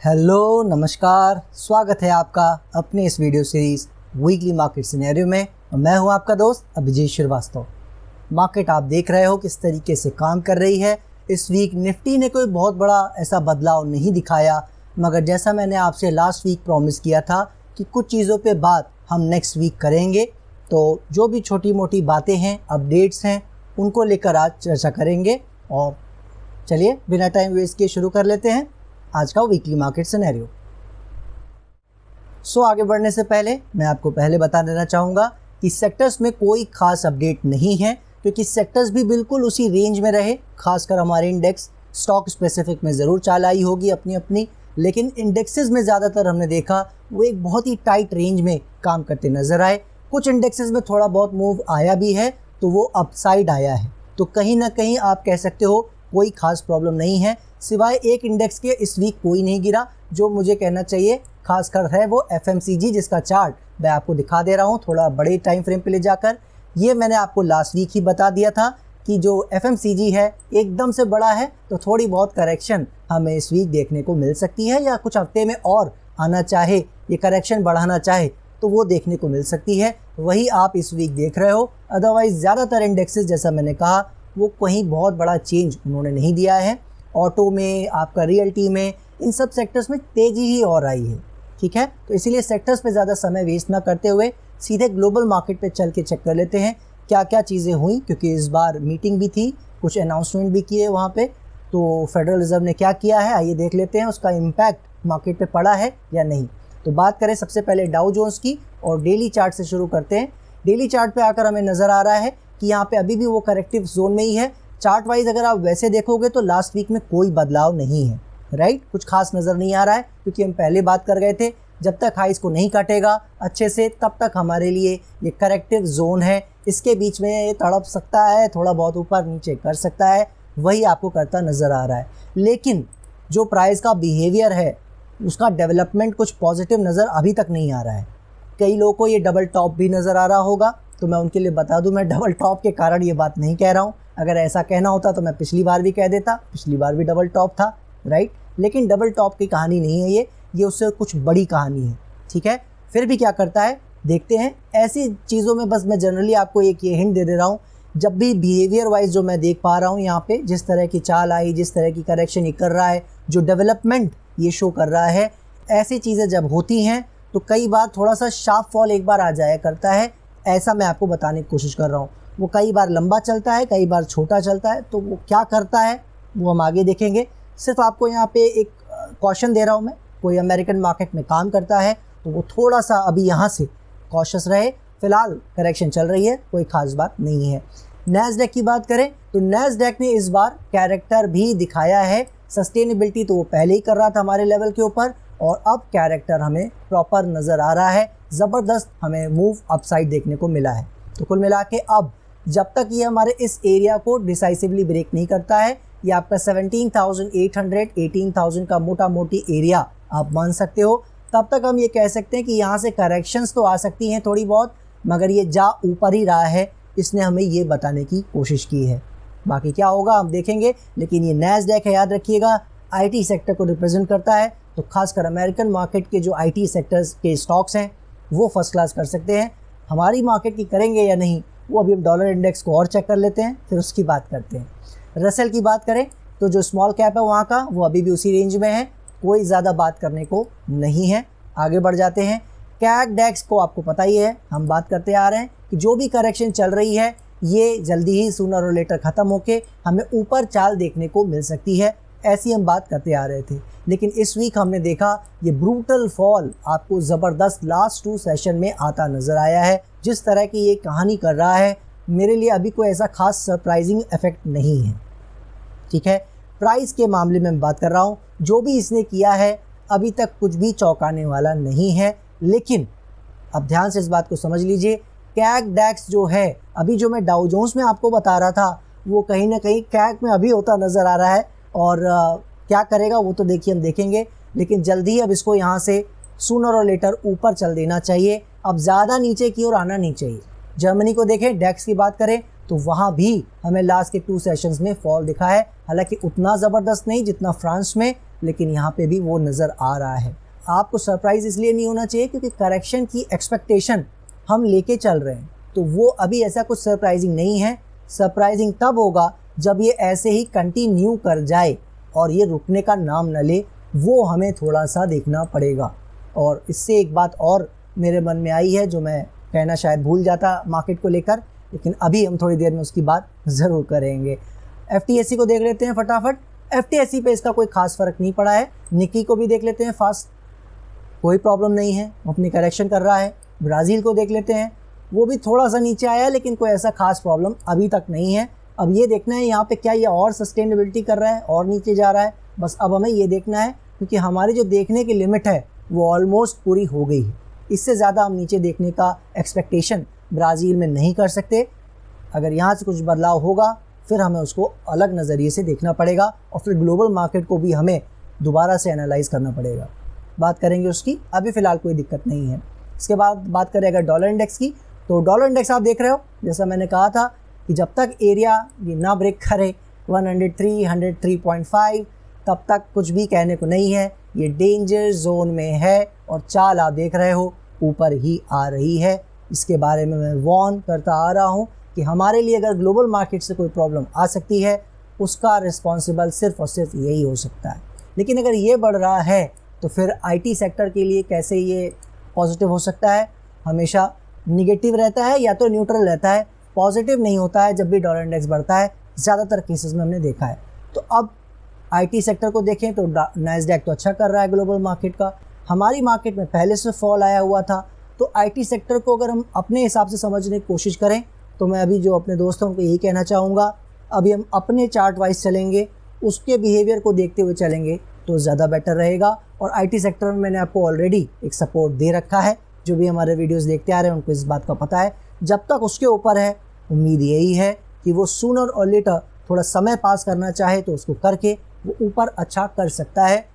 Hello नमस्कार, स्वागत है आपका अपने इस video series weekly market scenario में। मैं हूं आपका दोस्त अभिजीत श्रीवास्तव। मार्केट आप देख रहे हो किस तरीके से काम कर रही है। इस वीक निफ्टी ने कोई बहुत बड़ा ऐसा बदलाव नहीं दिखाया, मगर जैसा मैंने आपसे लास्ट वीक प्रॉमिस किया था कि कुछ चीज़ों पे बात हम नेक्स्ट वीक करेंगे, तो जो भी छोटी मोटी बातें हैं, अपडेट्स हैं, उनको लेकर आज चर्चा करेंगे। और चलिए बिना टाइम वेस्ट किए शुरू कर लेते हैं आज का वीकली मार्केट सिनेरियो। आगे बढ़ने से पहले मैं आपको पहले बता देना चाहूँगा कि सेक्टर्स में कोई खास अपडेट नहीं है, क्योंकि सेक्टर्स भी बिल्कुल उसी रेंज में रहे। खासकर हमारे इंडेक्स स्टॉक स्पेसिफिक में ज़रूर चाल आई होगी अपनी अपनी, लेकिन इंडेक्सेस में ज़्यादातर हमने देखा वो एक बहुत ही टाइट रेंज में काम करते नज़र आए। कुछ इंडेक्सेस में थोड़ा बहुत मूव आया भी है, तो वो अपसाइड आया है। तो कहीं ना कहीं आप कह सकते हो कोई खास प्रॉब्लम नहीं है, सिवाय एक इंडेक्स के इस वीक कोई नहीं गिरा। जो मुझे कहना चाहिए खासकर है वो FMCG, जिसका चार्ट मैं आपको दिखा दे रहा हूँ थोड़ा बड़े टाइम फ्रेम पे ले जाकर। ये मैंने आपको लास्ट वीक ही बता दिया था कि जो FMCG है एकदम से बड़ा है, तो थोड़ी बहुत करेक्शन हमें इस वीक देखने को मिल सकती है, या कुछ हफ्ते में और आना चाहे, ये करेक्शन बढ़ाना चाहे तो वो देखने को मिल सकती है। वही आप इस वीक देख रहे हो। अदरवाइज़ ज़्यादातर इंडेक्सेस जैसा मैंने कहा वो कहीं बहुत बड़ा चेंज उन्होंने नहीं दिया है। ऑटो में, आपका रियल्टी में, इन सब सेक्टर्स में तेज़ी ही और आई है, ठीक है। तो इसीलिए सेक्टर्स पे ज़्यादा समय वेस्ट ना करते हुए सीधे ग्लोबल मार्केट पे चल के चेक कर लेते हैं क्या क्या चीज़ें हुई, क्योंकि इस बार मीटिंग भी थी, कुछ अनाउंसमेंट भी किए वहाँ पे। तो फेडरल रिजर्व ने क्या किया है, आइए देख लेते हैं उसका इम्पैक्ट मार्केट पे पड़ा है या नहीं। तो बात करें सबसे पहले डाउ जोन्स की, और डेली चार्ट से शुरू करते हैं। डेली चार्ट पे आकर हमें नज़र आ रहा है कि यहाँ पे अभी भी वो करेक्टिव जोन में ही है। चार्ट वाइज अगर आप वैसे देखोगे तो लास्ट वीक में कोई बदलाव नहीं है, राइट। कुछ खास नज़र नहीं आ रहा है, क्योंकि हम पहले बात कर गए थे जब तक हाइस को नहीं काटेगा अच्छे से, तब तक हमारे लिए ये करेक्टिव जोन है। इसके बीच में ये तड़प सकता है, थोड़ा बहुत ऊपर नीचे कर सकता है, वही आपको करता नज़र आ रहा है। लेकिन जो प्राइस का बिहेवियर है, उसका डेवलपमेंट कुछ पॉजिटिव नज़र अभी तक नहीं आ रहा है। कई लोगों को ये डबल टॉप भी नज़र आ रहा होगा, तो मैं उनके लिए बता दूं, मैं डबल टॉप के कारण ये बात नहीं कह रहा हूँ। अगर ऐसा कहना होता तो मैं पिछली बार भी कह देता, पिछली बार भी डबल टॉप था, राइट। लेकिन डबल टॉप की कहानी नहीं है ये उससे कुछ बड़ी कहानी है, ठीक है। फिर भी क्या करता है देखते हैं। ऐसी चीज़ों में बस मैं जनरली आपको एक ये हिंट दे दे रहा हूँ, जब भी बिहेवियर वाइज जो मैं देख पा रहा हूँ यहाँ पे, जिस तरह की चाल आई, जिस तरह की करेक्शन ये कर रहा है, जो डेवलपमेंट ये शो कर रहा है, ऐसी चीज़ें जब होती हैं तो कई बार थोड़ा सा शार्प फॉल एक बार आ जाया करता है। ऐसा मैं आपको बताने की कोशिश कर रहा हूँ। वो कई बार लंबा चलता है, कई बार छोटा चलता है, तो वो क्या करता है वो हम आगे देखेंगे। सिर्फ आपको यहाँ पे एक कॉशन दे रहा हूँ मैं, कोई अमेरिकन मार्केट में काम करता है तो वो थोड़ा सा अभी यहाँ से कॉशियस रहे। फ़िलहाल करेक्शन चल रही है, कोई ख़ास बात नहीं है। नैस्डैक की बात करें तो नैस्डैक ने इस बार कैरेक्टर भी दिखाया है। सस्टेनेबिलिटी तो वो पहले ही कर रहा था हमारे लेवल के ऊपर, और अब कैरेक्टर हमें प्रॉपर नज़र आ रहा है। ज़बरदस्त हमें मूव अपसाइड देखने को मिला है। तो कुल मिला के अब जब तक ये हमारे इस एरिया को डिसाइसिवली ब्रेक नहीं करता है, ये आपका 17,800 18,000 का मोटा मोटी एरिया आप मान सकते हो, तब तक हम ये कह सकते हैं कि यहाँ से करेक्शंस तो आ सकती हैं थोड़ी बहुत, मगर ये जा ऊपर ही रहा है। इसने हमें ये बताने की कोशिश की है। बाकी क्या होगा हम देखेंगे, लेकिन ये नैस्डैक है, याद रखिएगा, IT सेक्टर को रिप्रेजेंट करता है। तो खासकर अमेरिकन मार्केट के जो IT सेक्टर्स के स्टॉक्स हैं वो फर्स्ट क्लास कर सकते हैं। हमारी मार्केट की करेंगे या नहीं, वो अभी हम डॉलर इंडेक्स को और चेक कर लेते हैं, फिर उसकी बात करते हैं। रसेल की बात करें तो जो स्मॉल कैप है वहाँ का, वो अभी भी उसी रेंज में है, कोई ज़्यादा बात करने को नहीं है। आगे बढ़ जाते हैं। कैग डैक्स को आपको पता ही है, हम बात करते आ रहे हैं कि जो भी करेक्शन चल रही है ये जल्दी ही सूनर और लेटर ख़त्म होके हमें ऊपर चाल देखने को मिल सकती है। ऐसी हम बात करते आ रहे थे, लेकिन इस वीक हमने देखा ये ब्रूटल फॉल आपको ज़बरदस्त लास्ट 2 सेशन में आता नज़र आया है। जिस तरह की ये कहानी कर रहा है, मेरे लिए अभी कोई ऐसा खास सरप्राइजिंग इफेक्ट नहीं है, ठीक है। प्राइस के मामले में बात कर रहा हूँ, जो भी इसने किया है अभी तक कुछ भी चौंकाने वाला नहीं है। लेकिन अब ध्यान से इस बात को समझ लीजिए, कैग डैक्स जो है, अभी जो मैं डाउ जोन्स में आपको बता रहा था, वो कहीं ना कहीं कैग में अभी होता नज़र आ रहा है। और क्या करेगा वो तो देखिए हम देखेंगे, लेकिन जल्दी ही अब इसको यहाँ से सूनर और लेटर ऊपर चल देना चाहिए। अब ज़्यादा नीचे की ओर आना नहीं चाहिए। जर्मनी को देखें, डैक्स की बात करें तो वहाँ भी हमें लास्ट के 2 सेशंस में फॉल दिखा है, हालांकि उतना ज़बरदस्त नहीं जितना फ्रांस में, लेकिन यहाँ पे भी वो नज़र आ रहा है। आपको सरप्राइज़ इसलिए नहीं होना चाहिए क्योंकि करेक्शन की एक्सपेक्टेशन हम लेके चल रहे हैं, तो वो अभी ऐसा कुछ सरप्राइजिंग नहीं है। सरप्राइजिंग तब होगा जब ये ऐसे ही कंटिन्यू कर जाए और ये रुकने का नाम न ले, वो हमें थोड़ा सा देखना पड़ेगा। और इससे एक बात और मेरे मन में आई है जो मैं कहना शायद भूल जाता मार्केट को लेकर, लेकिन अभी हम थोड़ी देर में उसकी बात ज़रूर करेंगे। FTSE को देख लेते हैं फटाफट। FTSE पे इसका कोई खास फ़र्क नहीं पड़ा है। निकी को भी देख लेते हैं फास्ट, कोई प्रॉब्लम नहीं है, अपनी करेक्शन कर रहा है। ब्राज़ील को देख लेते हैं, वो भी थोड़ा सा नीचे आया है लेकिन कोई ऐसा खास प्रॉब्लम अभी तक नहीं है। अब ये देखना है यहाँ पे क्या ये और सस्टेनेबिलिटी कर रहा है और नीचे जा रहा है, बस अब हमें ये देखना है क्योंकि हमारी जो देखने की लिमिट है वो ऑलमोस्ट पूरी हो गई है। इससे ज़्यादा हम नीचे देखने का एक्सपेक्टेशन ब्राज़ील में नहीं कर सकते। अगर यहाँ से कुछ बदलाव होगा फिर हमें उसको अलग नज़रिए से देखना पड़ेगा और फिर ग्लोबल मार्केट को भी हमें दोबारा से एनालाइज करना पड़ेगा। बात करेंगे उसकी, अभी फ़िलहाल कोई दिक्कत नहीं है। इसके बाद बात करें अगर डॉलर इंडेक्स की, तो डॉलर इंडेक्स आप देख रहे हो, जैसा मैंने कहा था कि जब तक एरिया ये ना ब्रेक करे 103, 103.5 तब तक कुछ भी कहने को नहीं है। ये डेंजर जोन में है और चाल आप देख रहे हो ऊपर ही आ रही है। इसके बारे में मैं वार्न करता आ रहा हूँ कि हमारे लिए अगर ग्लोबल मार्केट से कोई प्रॉब्लम आ सकती है उसका रिस्पॉन्सिबल सिर्फ़ और सिर्फ यही हो सकता है। लेकिन अगर ये बढ़ रहा है तो फिर IT सेक्टर के लिए कैसे ये पॉजिटिव हो सकता है? हमेशा निगेटिव रहता है या तो न्यूट्रल रहता है, पॉजिटिव नहीं होता है जब भी डॉलर इंडेक्स बढ़ता है, ज़्यादातर केसेस में हमने देखा है। तो अब IT सेक्टर को देखें तो नैस्डैक तो अच्छा कर रहा है ग्लोबल मार्केट का, हमारी मार्केट में पहले से फॉल आया हुआ था। तो IT सेक्टर को अगर हम अपने हिसाब से समझने की कोशिश करें तो मैं अभी जो अपने दोस्तों को यही कहना चाहूँगा, अभी हम अपने चार्ट वाइज चलेंगे, उसके बिहेवियर को देखते हुए चलेंगे तो ज़्यादा बेटर रहेगा। और IT सेक्टर में मैंने आपको ऑलरेडी एक सपोर्ट दे रखा है, जो भी हमारे वीडियोस देखते आ रहे हैं उनको इस बात का पता है। जब तक उसके ऊपर है उम्मीद यही है कि वो सूनर और लेटर थोड़ा समय पास करना चाहे तो उसको करके वो ऊपर अच्छा कर सकता है।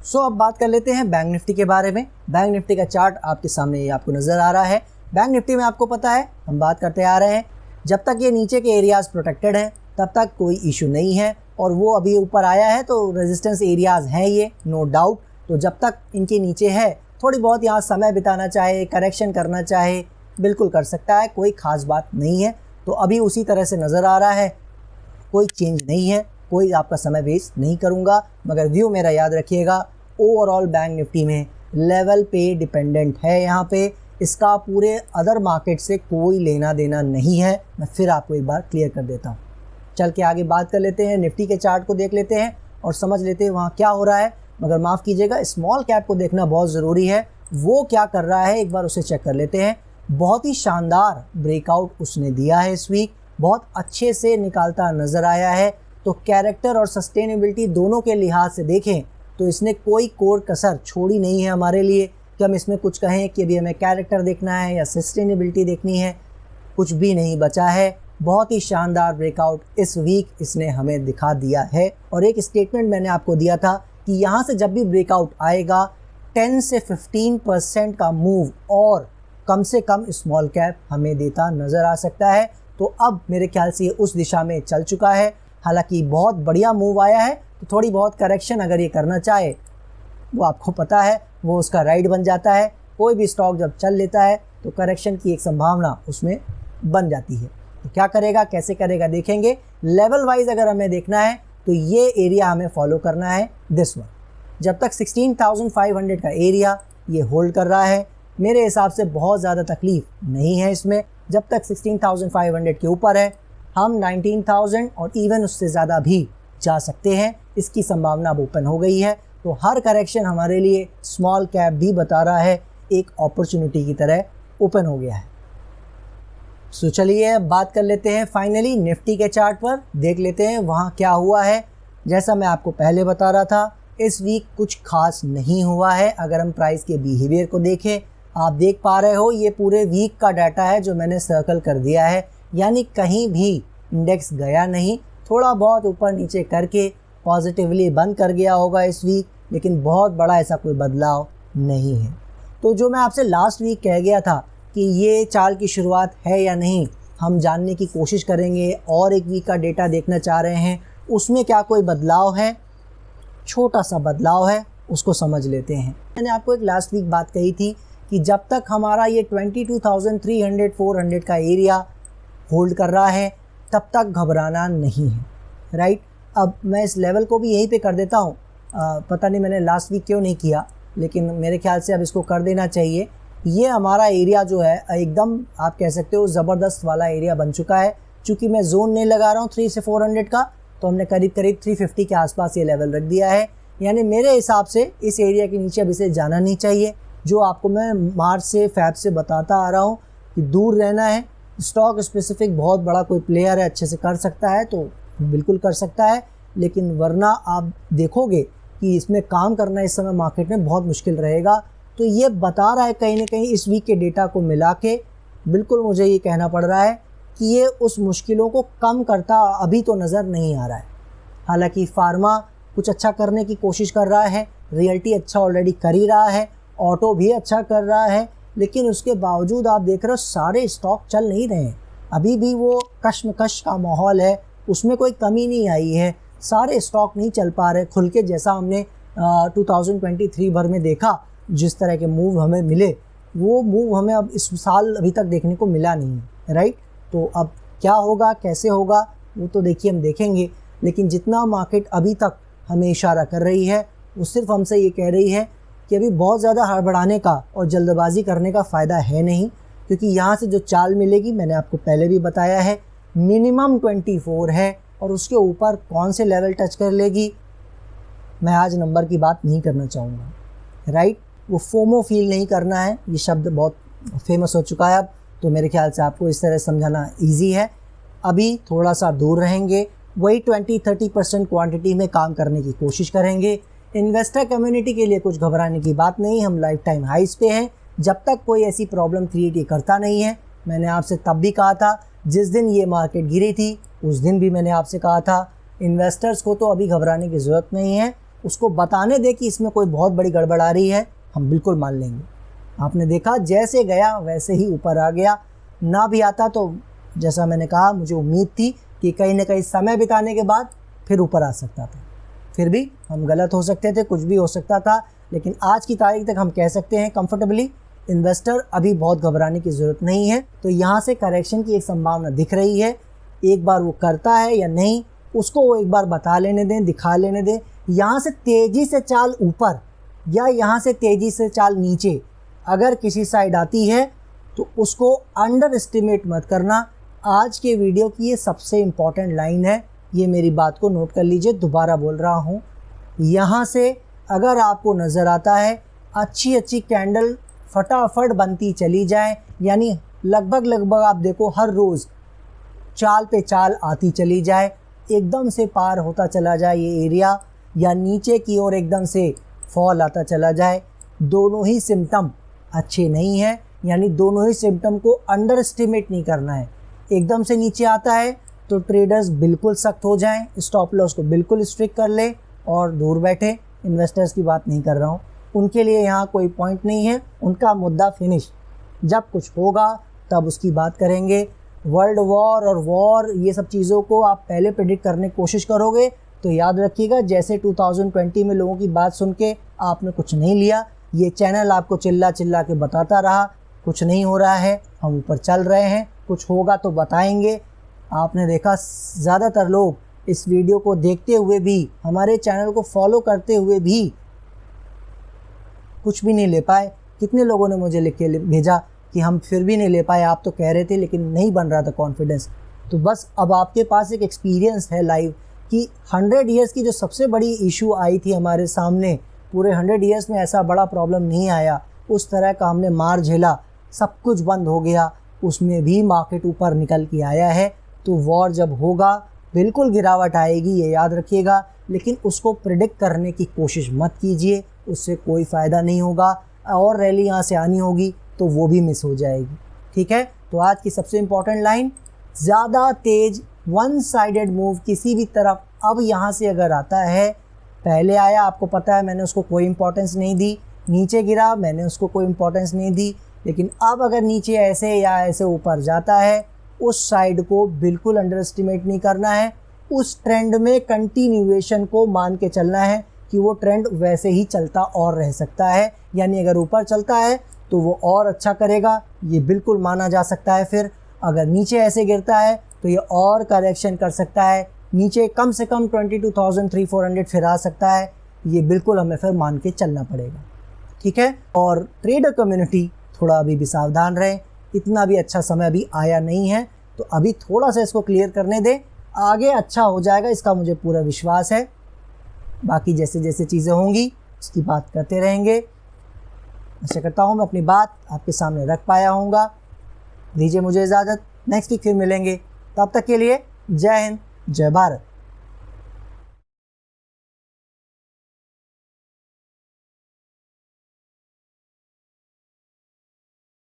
सो अब बात कर लेते हैं बैंक निफ्टी के बारे में। बैंक निफ्टी का चार्ट आपके सामने ये आपको नज़र आ रहा है। बैंक निफ्टी में आपको पता है हम बात करते आ रहे हैं, जब तक ये नीचे के एरियाज़ प्रोटेक्टेड हैं तब तक कोई इशू नहीं है, और वो अभी ऊपर आया है तो रेजिस्टेंस एरियाज़ हैं ये, नो डाउट। तो जब तक इनके नीचे है थोड़ी बहुत यहाँ समय बिताना चाहे, करेक्शन करना चाहे, बिल्कुल कर सकता है, कोई ख़ास बात नहीं है। तो अभी उसी तरह से नज़र आ रहा है, कोई चेंज नहीं है, कोई आपका समय वेस्ट नहीं करूँगा। मगर व्यू मेरा याद रखिएगा, ओवरऑल बैंक निफ्टी में लेवल पे डिपेंडेंट है, यहाँ पे इसका पूरे अदर मार्केट से कोई लेना देना नहीं है। मैं फिर आपको एक बार क्लियर कर देता हूँ। चल के आगे बात कर लेते हैं, निफ्टी के चार्ट को देख लेते हैं और समझ लेते हैं वहाँ क्या हो रहा है। मगर माफ़ कीजिएगा, स्मॉल कैप को देखना बहुत ज़रूरी है, वो क्या कर रहा है एक बार उसे चेक कर लेते हैं। बहुत ही शानदार ब्रेकआउट उसने दिया है इस वीक, बहुत अच्छे से निकालता नज़र आया है। तो कैरेक्टर और सस्टेनेबिलिटी दोनों के लिहाज से देखें तो इसने कोई कोर कसर छोड़ी नहीं है हमारे लिए कि हम इसमें कुछ कहें कि अभी हमें कैरेक्टर देखना है या सस्टेनेबिलिटी देखनी है, कुछ भी नहीं बचा है। बहुत ही शानदार ब्रेकआउट इस वीक इसने हमें दिखा दिया है। और एक स्टेटमेंट मैंने आपको दिया था कि यहाँ से जब भी ब्रेकआउट आएगा 10 से 15% का मूव और कम से कम स्मॉल कैप हमें देता नज़र आ सकता है। तो अब मेरे ख्याल से ये उस दिशा में चल चुका है। हालांकि बहुत बढ़िया मूव आया है, तो थोड़ी बहुत करेक्शन अगर ये करना चाहे वो आपको पता है वो उसका राइड बन जाता है। कोई भी स्टॉक जब चल लेता है तो करेक्शन की एक संभावना उसमें बन जाती है। तो क्या करेगा, कैसे करेगा देखेंगे। लेवल वाइज अगर हमें देखना है तो ये एरिया हमें फॉलो करना है, दिस वन। जब तक 16,500 का एरिया ये होल्ड कर रहा है, मेरे हिसाब से बहुत ज़्यादा तकलीफ नहीं है इसमें। जब तक 16,500 के ऊपर है हम 19,000 और इवन उससे ज़्यादा भी जा सकते हैं, इसकी संभावना अब ओपन हो गई है। तो हर करेक्शन हमारे लिए स्मॉल कैप भी बता रहा है एक अपॉर्चुनिटी की तरह ओपन हो गया है। सो चलिए अब बात कर लेते हैं फाइनली निफ्टी के चार्ट पर, देख लेते हैं वहाँ क्या हुआ है। जैसा मैं आपको पहले बता रहा था, इस वीक कुछ खास नहीं हुआ है। अगर हम प्राइस के बिहेवियर को देखें, आप देख पा रहे हो ये पूरे वीक का डाटा है जो मैंने सर्कल कर दिया है, यानी कहीं भी इंडेक्स गया नहीं, थोड़ा बहुत ऊपर नीचे करके पॉजिटिवली बंद कर गया होगा इस वीक, लेकिन बहुत बड़ा ऐसा कोई बदलाव नहीं है। तो जो मैं आपसे लास्ट वीक कह गया था कि ये चाल की शुरुआत है या नहीं, हम जानने की कोशिश करेंगे, और एक वीक का डेटा देखना चाह रहे हैं, उसमें क्या कोई बदलाव है, छोटा सा बदलाव है, उसको समझ लेते हैं। मैंने आपको एक लास्ट वीक बात कही थी कि जब तक हमारा ये 22,300 400 का एरिया होल्ड कर रहा है तब तक घबराना नहीं है, राइट। अब मैं इस लेवल को भी यहीं पे कर देता हूँ, पता नहीं मैंने लास्ट वीक क्यों नहीं किया, लेकिन मेरे ख्याल से अब इसको कर देना चाहिए। ये हमारा एरिया जो है एकदम आप कह सकते हो ज़बरदस्त वाला एरिया बन चुका है। चूँकि मैं जोन नहीं लगा रहा हूँ 3 से 400 का, तो हमने करीब करीब 350 के आसपास ये लेवल रख दिया है। यानी मेरे हिसाब से इस एरिया के नीचे अब इसे जाना नहीं चाहिए। जो आपको मैं मार्च से फैब से बताता आ रहा हूँ कि दूर रहना है। स्टॉक स्पेसिफिक बहुत बड़ा कोई प्लेयर है, अच्छे से कर सकता है तो बिल्कुल कर सकता है, लेकिन वरना आप देखोगे कि इसमें काम करना इस समय मार्केट में बहुत मुश्किल रहेगा। तो ये बता रहा है कहीं ना कहीं इस वीक के डेटा को मिला के, बिल्कुल मुझे ये कहना पड़ रहा है कि ये उस मुश्किलों को कम करता अभी तो नज़र नहीं आ रहा है। हालांकि फार्मा कुछ अच्छा करने की कोशिश कर रहा है, रियल्टी अच्छा ऑलरेडी कर ही रहा है, ऑटो भी अच्छा कर रहा है, लेकिन उसके बावजूद आप देख रहे हो सारे स्टॉक चल नहीं रहे हैं। अभी भी वो कश्मकश का माहौल है, उसमें कोई कमी नहीं आई है, सारे स्टॉक नहीं चल पा रहे खुल के। जैसा हमने 2023 भर में देखा, जिस तरह के मूव हमें मिले, वो मूव हमें अब इस साल अभी तक देखने को मिला नहीं है, राइट। तो अब क्या होगा, कैसे होगा, वो तो देखिए हम देखेंगे। लेकिन जितना मार्केट अभी तक हमें इशारा कर रही है, वो सिर्फ हमसे ये कह रही है कि अभी बहुत ज़्यादा हड़बड़ाने का और जल्दबाजी करने का फ़ायदा है नहीं, क्योंकि यहाँ से जो चाल मिलेगी मैंने आपको पहले भी बताया है, मिनिमम 24 है, और उसके ऊपर कौन से लेवल टच कर लेगी मैं आज नंबर की बात नहीं करना चाहूँगा, राइट। वो फोमो फील नहीं करना है, ये शब्द बहुत फेमस हो चुका है अब, तो मेरे ख्याल से आपको इस तरह समझाना ईजी है। अभी थोड़ा सा दूर रहेंगे, वही 20-30% क्वांटिटी में काम करने की कोशिश करेंगे। इन्वेस्टर कम्युनिटी के लिए कुछ घबराने की बात नहीं, हम लाइफ टाइम हाइस पे हैं। जब तक कोई ऐसी प्रॉब्लम क्रिएट करता नहीं है, मैंने आपसे तब भी कहा था, जिस दिन ये मार्केट गिरी थी उस दिन भी मैंने आपसे कहा था, इन्वेस्टर्स को तो अभी घबराने की ज़रूरत नहीं है, उसको बताने दे कि इसमें कोई बहुत बड़ी गड़बड़ आ रही है, हम बिल्कुल मान लेंगे। आपने देखा जैसे गया वैसे ही ऊपर आ गया, ना भी आता तो जैसा मैंने कहा मुझे उम्मीद थी कि कहीं ना कहीं समय बिताने के बाद फिर ऊपर आ सकता था। फिर भी हम गलत हो सकते थे, कुछ भी हो सकता था, लेकिन आज की तारीख तक हम कह सकते हैं कंफर्टेबली इन्वेस्टर अभी बहुत घबराने की ज़रूरत नहीं है। तो यहाँ से करेक्शन की एक संभावना दिख रही है, एक बार वो करता है या नहीं उसको वो एक बार बता लेने दें, दिखा लेने दें। यहाँ से तेज़ी से चाल ऊपर या यहाँ से तेज़ी से चाल नीचे अगर किसी साइड आती है तो उसको अंडर एस्टिमेट मत करना। आज के वीडियो की ये सबसे इम्पॉर्टेंट लाइन है, ये मेरी बात को नोट कर लीजिए, दोबारा बोल रहा हूँ। यहाँ से अगर आपको नज़र आता है अच्छी अच्छी कैंडल फटाफट बनती चली जाए, यानी लगभग आप देखो हर रोज़ चाल पे चाल आती चली जाए, एकदम से पार होता चला जाए ये एरिया, या नीचे की ओर एकदम से फॉल आता चला जाए, दोनों ही सिम्टम अच्छे नहीं हैं। यानी दोनों ही सिम्टम को अंडर एस्टिमेट नहीं करना है। एकदम से नीचे आता है तो ट्रेडर्स बिल्कुल सख्त हो जाएं, स्टॉप लॉस को बिल्कुल स्ट्रिक्ट कर ले और दूर बैठे। इन्वेस्टर्स की बात नहीं कर रहा हूँ, उनके लिए यहाँ कोई पॉइंट नहीं है, उनका मुद्दा फिनिश। जब कुछ होगा तब उसकी बात करेंगे। वर्ल्ड वॉर और वॉर ये सब चीज़ों को आप पहले प्रेडिक्ट करने की कोशिश करोगे तो याद रखिएगा, जैसे 2020 में लोगों की बात सुन के आपने कुछ नहीं लिया, ये चैनल आपको चिल्ला चिल्ला के बताता रहा कुछ नहीं हो रहा है, हम ऊपर चल रहे हैं, कुछ होगा तो बताएंगे। आपने देखा ज़्यादातर लोग इस वीडियो को देखते हुए भी, हमारे चैनल को फॉलो करते हुए भी कुछ भी नहीं ले पाए। कितने लोगों ने मुझे लिख के भेजा कि हम फिर भी नहीं ले पाए, आप तो कह रहे थे, लेकिन नहीं बन रहा था कॉन्फिडेंस। तो बस अब आपके पास एक एक्सपीरियंस है लाइव कि 100 ईयर्स की जो सबसे बड़ी इशू आई थी हमारे सामने, पूरे 100 ईयर्स में ऐसा बड़ा प्रॉब्लम नहीं आया, उस तरह का हमने मार झेला, सब कुछ बंद हो गया, उसमें भी मार्केट ऊपर निकल के आया है। तो वॉर जब होगा बिल्कुल गिरावट आएगी, ये याद रखिएगा, लेकिन उसको प्रिडिक्ट करने की कोशिश मत कीजिए, उससे कोई फ़ायदा नहीं होगा। और रैली यहाँ से आनी होगी तो वो भी मिस हो जाएगी, ठीक है। तो आज की सबसे इम्पॉर्टेंट लाइन, ज़्यादा तेज़ वन साइडेड मूव किसी भी तरफ अब यहाँ से अगर आता है, पहले आया आपको पता है मैंने उसको कोई इंपॉर्टेंस नहीं दी, नीचे गिरा मैंने उसको कोई इंपॉर्टेंस नहीं दी, लेकिन अब अगर नीचे ऐसे या ऐसे ऊपर जाता है उस साइड को बिल्कुल अंडर एस्टिमेट नहीं करना है। उस ट्रेंड में कंटिन्यूएशन को मान के चलना है कि वो ट्रेंड वैसे ही चलता और रह सकता है, यानी अगर ऊपर चलता है तो वो और अच्छा करेगा, ये बिल्कुल माना जा सकता है। फिर अगर नीचे ऐसे गिरता है तो ये और करेक्शन कर सकता है, नीचे कम से कम 22,300-400 फिर आ सकता है, ये बिल्कुल हमें फिर मान के चलना पड़ेगा, ठीक है। और ट्रेडर कम्युनिटी थोड़ा अभी भी सावधान रहे, इतना भी अच्छा समय अभी आया नहीं है, तो अभी थोड़ा सा इसको क्लियर करने दें, आगे अच्छा हो जाएगा, इसका मुझे पूरा विश्वास है। बाकी जैसे जैसे चीज़ें होंगी उसकी बात करते रहेंगे। आशा करता हूँ मैं अपनी बात आपके सामने रख पाया हूँगा। दीजिए मुझे इजाज़त, नेक्स्ट वीक फिर मिलेंगे, तब तक के लिए जय हिंद, जय भारत।